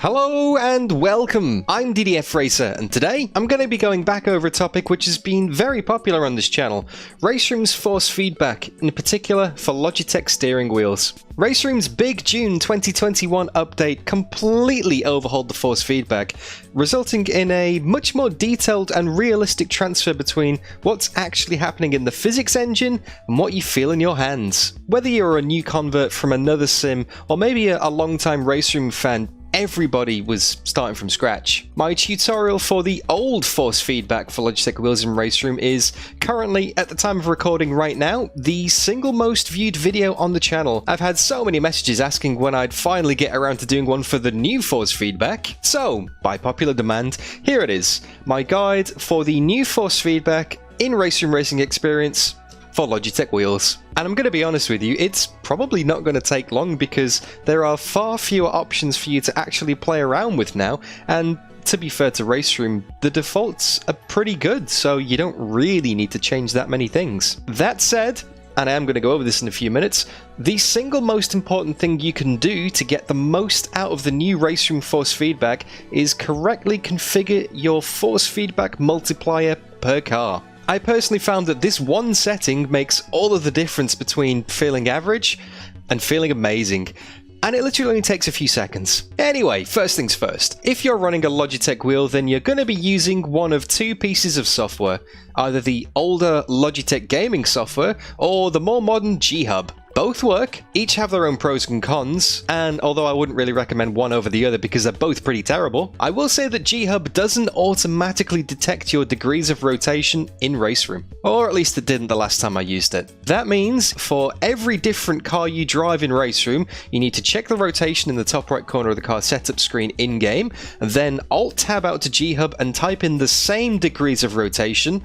Hello and welcome! I'm DDF Racer, and today I'm going to be going back over a topic which has been very popular on this channel, RaceRoom's force feedback, in particular for Logitech steering wheels. RaceRoom's big June 2021 update completely overhauled the force feedback, resulting in a much more detailed and realistic transfer between what's actually happening in the physics engine and what you feel in your hands. Whether you're a new convert from another sim, or maybe a long-time RaceRoom fan, everybody was starting from scratch. My tutorial for the old force feedback for Logitech wheels in RaceRoom is currently, at the time of recording right now, the single most viewed video on the channel. I've had so many messages asking when I'd finally get around to doing one for the new force feedback. So, by popular demand, here it is, my guide for the new force feedback in RaceRoom Racing Experience for Logitech wheels. And I'm going to be honest with you, it's probably not going to take long because there are far fewer options for you to actually play around with now, and to be fair to RaceRoom, the defaults are pretty good, so you don't really need to change that many things. That said, and I am going to go over this in a few minutes, the single most important thing you can do to get the most out of the new RaceRoom force feedback is correctly configure your force feedback multiplier per car. I personally found that this one setting makes all of the difference between feeling average and feeling amazing. And it literally only takes a few seconds. Anyway, first things first. If you're running a Logitech wheel, then you're going to be using one of two pieces of software. Either the older Logitech gaming software, or the more modern G-Hub. Both work, each have their own pros and cons, and although I wouldn't really recommend one over the other because they're both pretty terrible, I will say that G-Hub doesn't automatically detect your degrees of rotation in RaceRoom. Or at least it didn't the last time I used it. That means, for every different car you drive in RaceRoom, you need to check the rotation in the top right corner of the car setup screen in-game, then Alt-Tab out to G-Hub and type in the same degrees of rotation,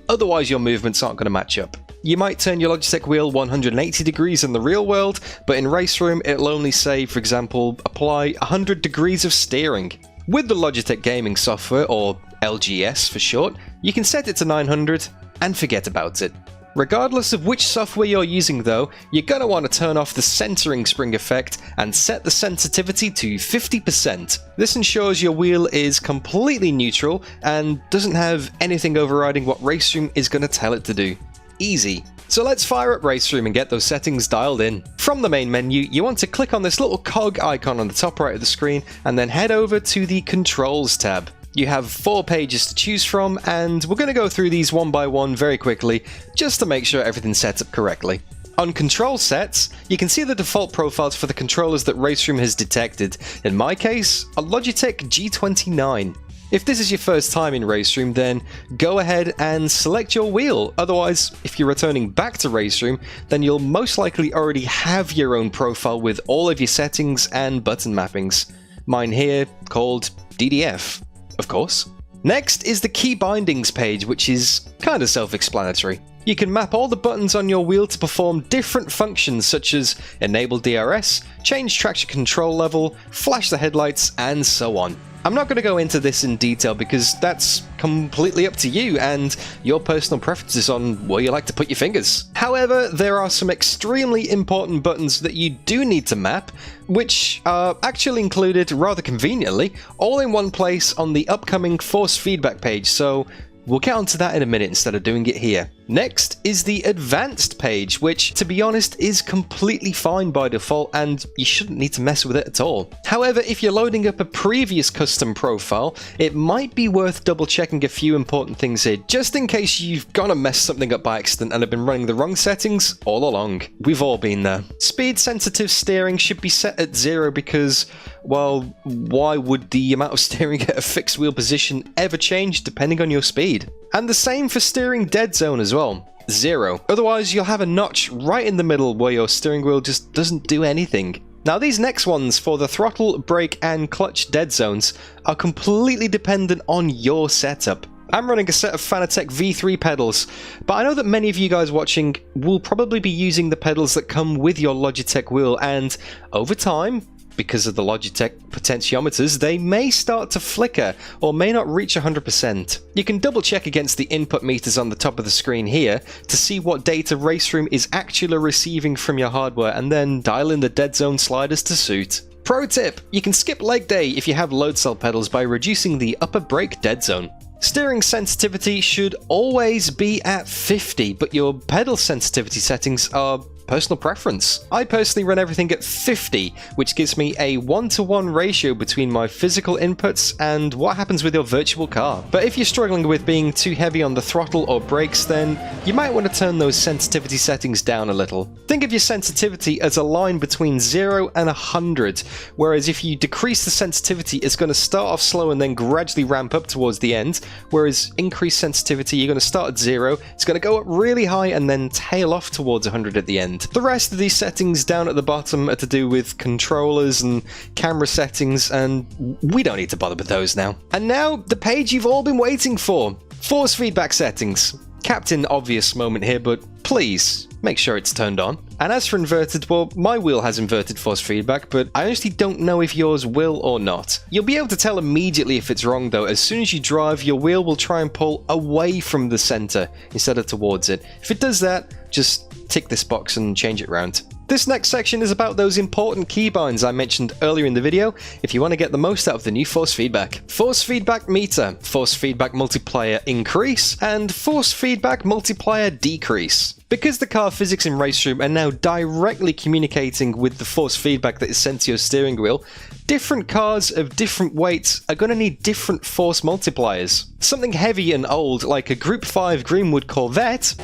otherwise your movements aren't going to match up. You might turn your Logitech wheel 180 degrees in the real world, but in RaceRoom it'll only say, for example, apply 100 degrees of steering. With the Logitech gaming software, or LGS for short, you can set it to 900 and forget about it. Regardless of which software you're using though, you're going to want to turn off the centering spring effect and set the sensitivity to 50%. This ensures your wheel is completely neutral and doesn't have anything overriding what RaceRoom is going to tell it to do. Easy. So let's fire up RaceRoom and get those settings dialed in. From the main menu, you want to click on this little cog icon on the top right of the screen and then head over to the Controls tab. You have 4 pages to choose from, and we're going to go through these one by one very quickly, just to make sure everything's set up correctly. On control sets, you can see the default profiles for the controllers that RaceRoom has detected. In my case, a Logitech G29. If this is your first time in RaceRoom, then go ahead and select your wheel. Otherwise, if you're returning back to RaceRoom, then you'll most likely already have your own profile with all of your settings and button mappings. Mine here, called DDF, of course. Next is the Keybinds page, which is kind of self-explanatory. You can map all the buttons on your wheel to perform different functions such as enable DRS, change traction control level, flash the headlights, and so on. I'm not going to go into this in detail because that's completely up to you and your personal preferences on where you like to put your fingers. However, there are some extremely important buttons that you do need to map, which are actually included rather conveniently all in one place on the upcoming force feedback page, so we'll get onto that in a minute instead of doing it here. Next is the advanced page, which, to be honest, is completely fine by default and you shouldn't need to mess with it at all. However, if you're loading up a previous custom profile, it might be worth double checking a few important things here, just in case you've gone and messed something up by accident and have been running the wrong settings all along. We've all been there. Speed sensitive steering should be set at 0 because, well, why would the amount of steering at a fixed wheel position ever change depending on your speed? And the same for steering dead zone as well, 0. Otherwise you'll have a notch right in the middle where your steering wheel just doesn't do anything. Now these next ones for the throttle, brake and clutch dead zones are completely dependent on your setup. I'm running a set of Fanatec V3 pedals, but I know that many of you guys watching will probably be using the pedals that come with your Logitech wheel, and over time, because of the Logitech potentiometers, they may start to flicker or may not reach 100%. You can double check against the input meters on the top of the screen here to see what data RaceRoom is actually receiving from your hardware and then dial in the dead zone sliders to suit. Pro tip, you can skip leg day if you have load cell pedals by reducing the upper brake dead zone. Steering sensitivity should always be at 50, but your pedal sensitivity settings are personal preference. I personally run everything at 50, which gives me a 1-to-1 ratio between my physical inputs and what happens with your virtual car. But if you're struggling with being too heavy on the throttle or brakes, then you might want to turn those sensitivity settings down a little. Think of your sensitivity as a line between 0 and 100, whereas if you decrease the sensitivity, it's going to start off slow and then gradually ramp up towards the end, whereas increased sensitivity, you're going to start at 0, it's going to go up really high and then tail off towards 100 at the end. The rest of these settings down at the bottom are to do with controllers and camera settings, and we don't need to bother with those now. And now, the page you've all been waiting for. Force feedback settings. Captain Obvious moment here, but please, make sure it's turned on. And as for inverted, well, my wheel has inverted force feedback, but I honestly don't know if yours will or not. You'll be able to tell immediately if it's wrong though. As soon as you drive, your wheel will try and pull away from the center instead of towards it. If it does that, just tick this box and change it around. This next section is about those important keybinds I mentioned earlier in the video if you want to get the most out of the new force feedback. Force feedback meter, force feedback multiplier increase, and force feedback multiplier decrease. Because the car physics in RaceRoom are now directly communicating with the force feedback that is sent to your steering wheel, different cars of different weights are going to need different force multipliers. Something heavy and old like a Group 5 Greenwood Corvette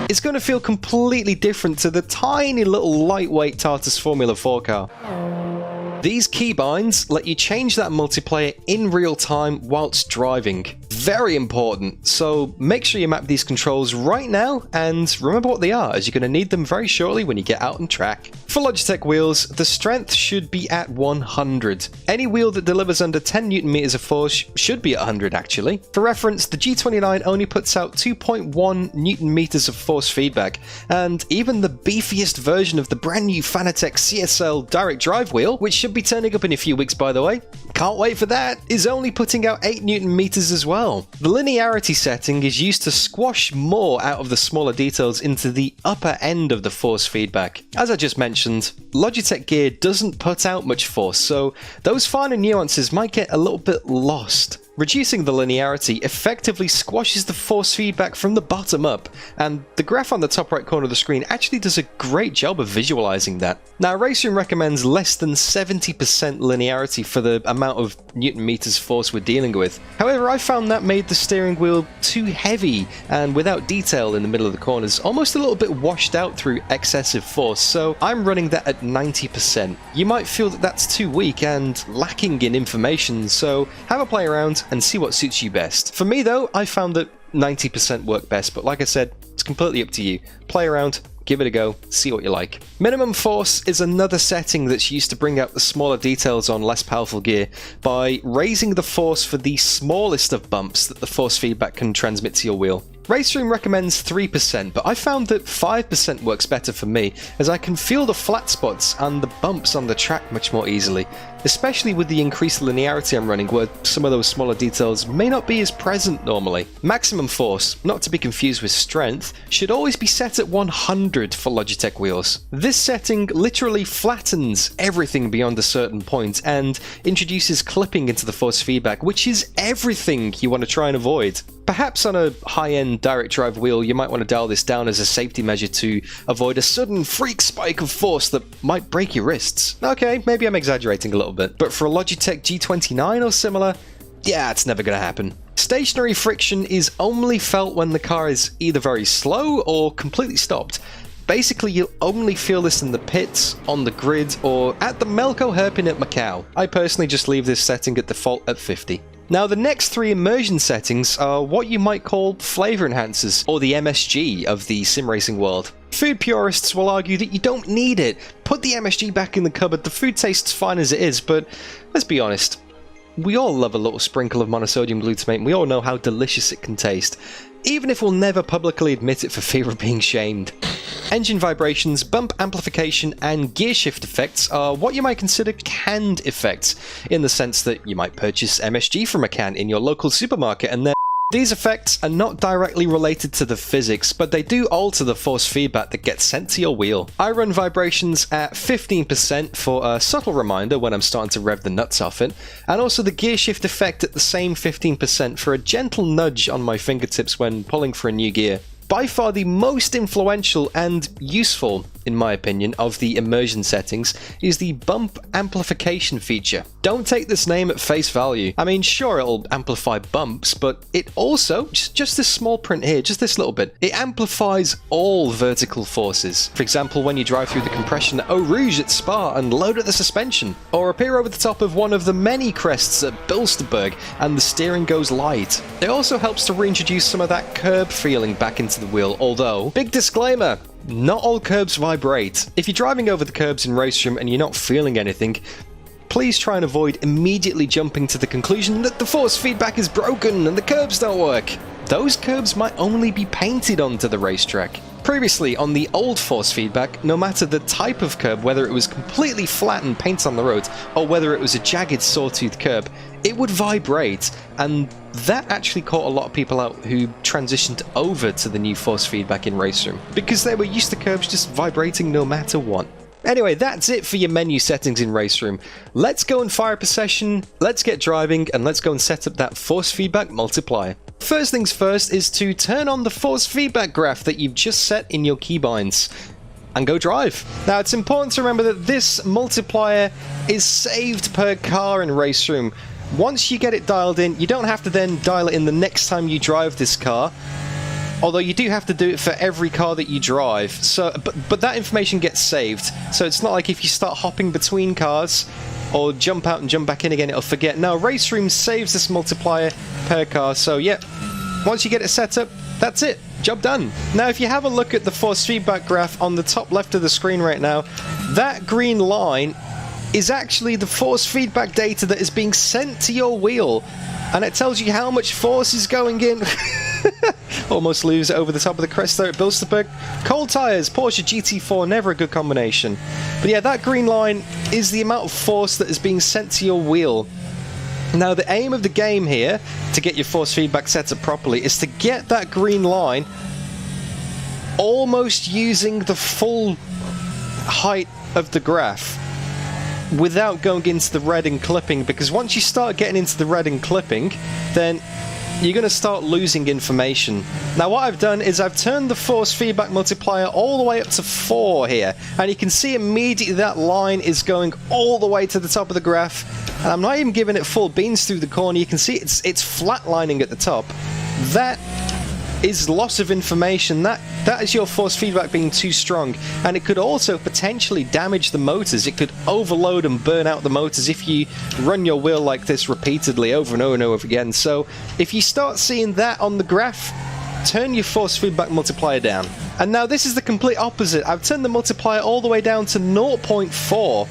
it's going to feel completely different to the tiny little lightweight Tartus Formula 4 car. These keybinds let you change that multiplier in real time whilst driving. Very important, so make sure you map these controls right now and remember what they are, as you're going to need them very shortly when you get out on track. For Logitech wheels, the strength should be at 100. Any wheel that delivers under 10 Nm of force should be at 100 actually. For reference, the G29 only puts out 2.1 Nm of force feedback, and even the beefiest version of the brand new Fanatec CSL direct drive wheel, which should be turning up in a few weeks by the way, can't wait for that, is only putting out 8 Nm as well. The linearity setting is used to squash more out of the smaller details into the upper end of the force feedback. As I just mentioned, Logitech gear doesn't put out much force, so those finer nuances might get a little bit lost. Reducing the linearity effectively squashes the force feedback from the bottom up, and the graph on the top right corner of the screen actually does a great job of visualizing that. Now, RaceRoom recommends less than 70% linearity for the amount of Newton meters force we're dealing with. However, I found that made the steering wheel too heavy and without detail in the middle of the corners, almost a little bit washed out through excessive force, so I'm running that at 90%. You might feel that that's too weak and lacking in information, so have a play around and see what suits you best. For me though, I found that 90% worked best, but like I said, it's completely up to you. Play around, give it a go, see what you like. Minimum force is another setting that's used to bring out the smaller details on less powerful gear by raising the force for the smallest of bumps that the force feedback can transmit to your wheel. RaceRoom recommends 3%, but I found that 5% works better for me, as I can feel the flat spots and the bumps on the track much more easily, especially with the increased linearity I'm running where some of those smaller details may not be as present normally. Maximum force, not to be confused with strength, should always be set at 100 for Logitech wheels. This setting literally flattens everything beyond a certain point and introduces clipping into the force feedback, which is everything you want to try and avoid. Perhaps on a high-end direct drive wheel, you might want to dial this down as a safety measure to avoid a sudden freak spike of force that might break your wrists. Okay, maybe I'm exaggerating a little bit, but for a Logitech G29 or similar, yeah, it's never going to happen. Stationary friction is only felt when the car is either very slow or completely stopped. Basically, you'll only feel this in the pits, on the grid, or at the Melco hairpin at Macau. I personally just leave this setting at default at 50. Now, the next three immersion settings are what you might call flavor enhancers, or the MSG of the sim racing world. Food purists will argue that you don't need it. Put the MSG back in the cupboard, the food tastes fine as it is, but let's be honest. We all love a little sprinkle of monosodium glutamate, and we all know how delicious it can taste, even if we'll never publicly admit it for fear of being shamed. Engine vibrations, bump amplification, and gear shift effects are what you might consider canned effects, in the sense that you might purchase MSG from a can in your local supermarket and then These effects are not directly related to the physics, but they do alter the force feedback that gets sent to your wheel. I run vibrations at 15% for a subtle reminder when I'm starting to rev the nuts off it, and also the gear shift effect at the same 15% for a gentle nudge on my fingertips when pulling for a new gear. By far the most influential and useful, in my opinion, of the immersion settings is the bump amplification feature. Don't take this name at face value. I mean, sure, it'll amplify bumps, but it also, just this small print here, just this little bit, it amplifies all vertical forces. For example, when you drive through the compression at Eau Rouge at Spa and load at the suspension, or appear over the top of one of the many crests at Bilsterberg and the steering goes light. It also helps to reintroduce some of that curb feeling back into the wheel, although, big disclaimer, not all curbs vibrate. If you're driving over the curbs in RaceRoom and you're not feeling anything, please try and avoid immediately jumping to the conclusion that the force feedback is broken and the curbs don't work. Those curbs might only be painted onto the racetrack. Previously, on the old force feedback, no matter the type of curb, whether it was completely flat and painted on the road, or whether it was a jagged sawtooth curb, it would vibrate, and that actually caught a lot of people out who transitioned over to the new force feedback in RaceRoom, because they were used to curbs just vibrating no matter what. Anyway, that's it for your menu settings in RaceRoom. Let's go and fire up a session, let's get driving, and let's go and set up that force feedback multiplier. First things first is to turn on the force feedback graph that you've just set in your keybinds and go drive. Now, it's important to remember that this multiplier is saved per car in RaceRoom. Once you get it dialed in, you don't have to then dial it in the next time you drive this car, although you do have to do it for every car that you drive. So, but that information gets saved, so it's not like if you start hopping between cars or jump out and jump back in again, it'll forget. No, RaceRoom saves this multiplier per car, so yeah, once you get it set up, that's it. Job done. Now, if you have a look at the force feedback graph on the top left of the screen right now, that green line is actually the force feedback data that is being sent to your wheel, and it tells you how much force is going in. Almost lose it over the top of the crest there at Bilsterberg. Cold tyres, Porsche GT4, never a good combination. But yeah, that green line is the amount of force that is being sent to your wheel. Now, the aim of the game here, to get your force feedback set up properly, is to get that green line almost using the full height of the graph without going into the red and clipping, because once you start getting into the red and clipping, then you're going to start losing information. Now, what I've done is I've turned the force feedback multiplier all the way up to 4 here, and you can see immediately that line is going all the way to the top of the graph, and I'm not even giving it full beans through the corner. You can see it's flatlining at the top. That is loss of information. That is your force feedback being too strong, and it could also potentially damage the motors. It could overload and burn out the motors if you run your wheel like this repeatedly over and over and over again. So if you start seeing that on the graph, turn your force feedback multiplier down. And now this is the complete opposite. I've turned the multiplier all the way down to 0.4,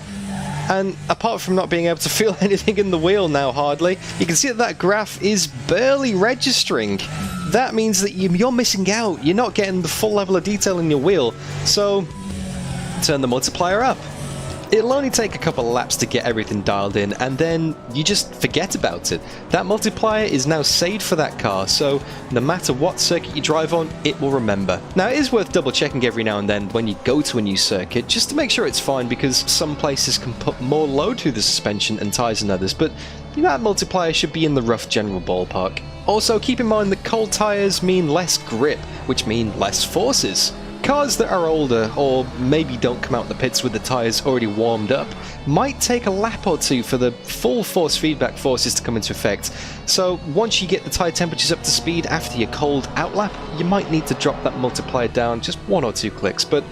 and apart from not being able to feel anything in the wheel now, hardly, you can see that graph is barely registering. That means that you're missing out. You're not getting the full level of detail in your wheel. So, turn the multiplier up. It'll only take a couple of laps to get everything dialed in, and then you just forget about it. That multiplier is now saved for that car, so no matter what circuit you drive on, it will remember. Now, it is worth double checking every now and then when you go to a new circuit, just to make sure it's fine, because some places can put more load through the suspension and tyres than others, but that multiplier should be in the rough general ballpark. Also, keep in mind that cold tyres mean less grip, which mean less forces. Cars that are older, or maybe don't come out the pits with the tyres already warmed up, might take a lap or two for the full force feedback forces to come into effect. So once you get the tyre temperatures up to speed after your cold outlap, you might need to drop that multiplier down just 1 or 2 clicks, but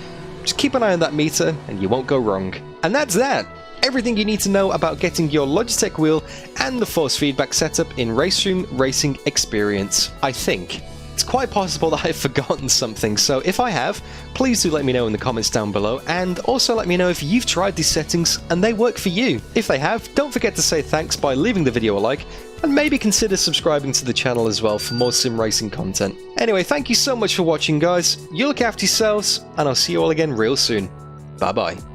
just keep an eye on that meter and you won't go wrong. And that's that! Everything you need to know about getting your Logitech wheel and the force feedback setup in RaceRoom Racing Experience, I think. It's quite possible that I've forgotten something, so if I have, please do let me know in the comments down below, and also let me know if you've tried these settings and they work for you. If they have, don't forget to say thanks by leaving the video a like, and maybe consider subscribing to the channel as well for more sim racing content. Anyway, thank you so much for watching, guys. You look after yourselves, and I'll see you all again real soon. Bye bye.